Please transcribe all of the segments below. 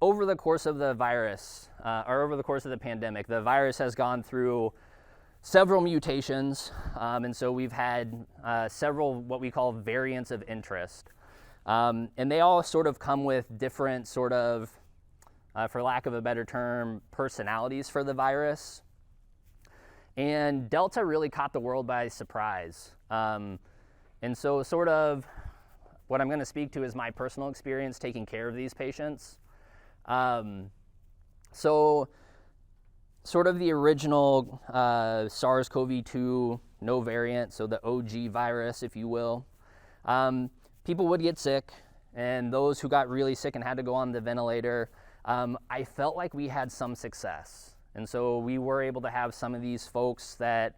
over the course of the virus, or over the course of the pandemic, the virus has gone through several mutations, and so we've had several what we call variants of interest. And they all sort of come with different sort of, for lack of a better term, personalities for the virus. And Delta really caught the world by surprise. And so sort of what I'm going to speak to is my personal experience taking care of these patients. So sort of the original SARS-CoV-2 no variant, so the OG virus, if you will, people would get sick, and those who got really sick and had to go on the ventilator, I felt like we had some success. And so we were able to have some of these folks that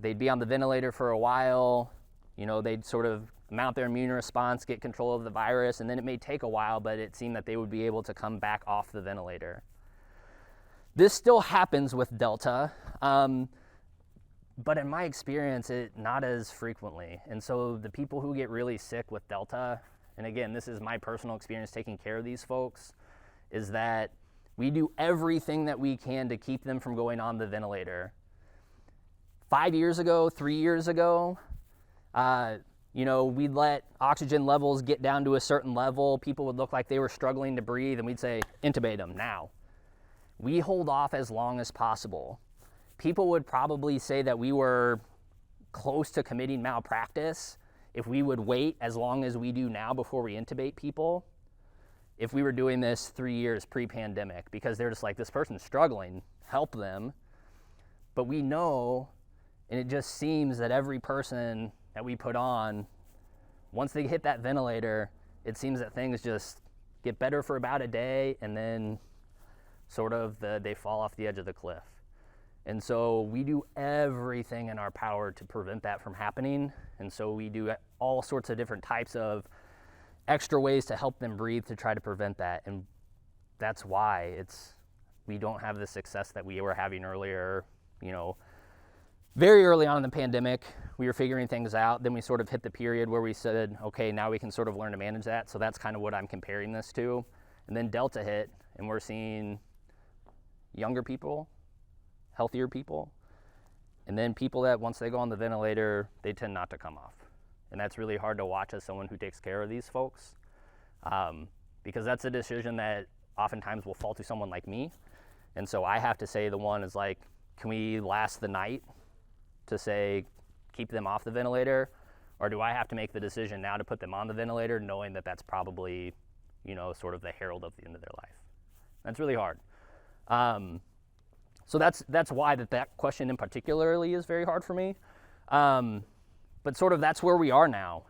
they'd be on the ventilator for a while, you know, they'd sort of mount their immune response, get control of the virus, and then it may take a while, but it seemed that they would be able to come back off the ventilator. This still happens with Delta, but in my experience, not as frequently. And so the people who get really sick with Delta, and again, this is my personal experience taking care of these folks, is that we do everything that we can to keep them from going on the ventilator. 5 years ago, 3 years ago, you know, we'd let oxygen levels get down to a certain level. People would look like they were struggling to breathe, and we'd say, intubate them now. We hold off as long as possible. People would probably say that we were close to committing malpractice if we would wait as long as we do now before we intubate people, if we were doing this 3 years pre-pandemic, because they're just like, this person's struggling, help them. But we know, and it just seems that every person that we put on, once they hit that ventilator, it seems that things just get better for about a day, and then sort of they fall off the edge of the cliff. And so we do everything in our power to prevent that from happening. And so we do all sorts of different types of extra ways to help them breathe to try to prevent that. And that's why we don't have the success that we were having earlier. You know, very early on in the pandemic, we were figuring things out. Then we sort of hit the period where we said, okay, now we can sort of learn to manage that. So that's kind of what I'm comparing this to. And then Delta hit, and we're seeing younger people, healthier people, and then people that once they go on the ventilator, they tend not to come off. And that's really hard to watch as someone who takes care of these folks, because that's a decision that oftentimes will fall to someone like me. And so I have to say, the one is like, can we last the night to say, keep them off the ventilator? Or do I have to make the decision now to put them on the ventilator, knowing that that's probably, you know, sort of the herald of the end of their life? That's really hard. So that's why that question in particularly is very hard for me. But sort of that's where we are now.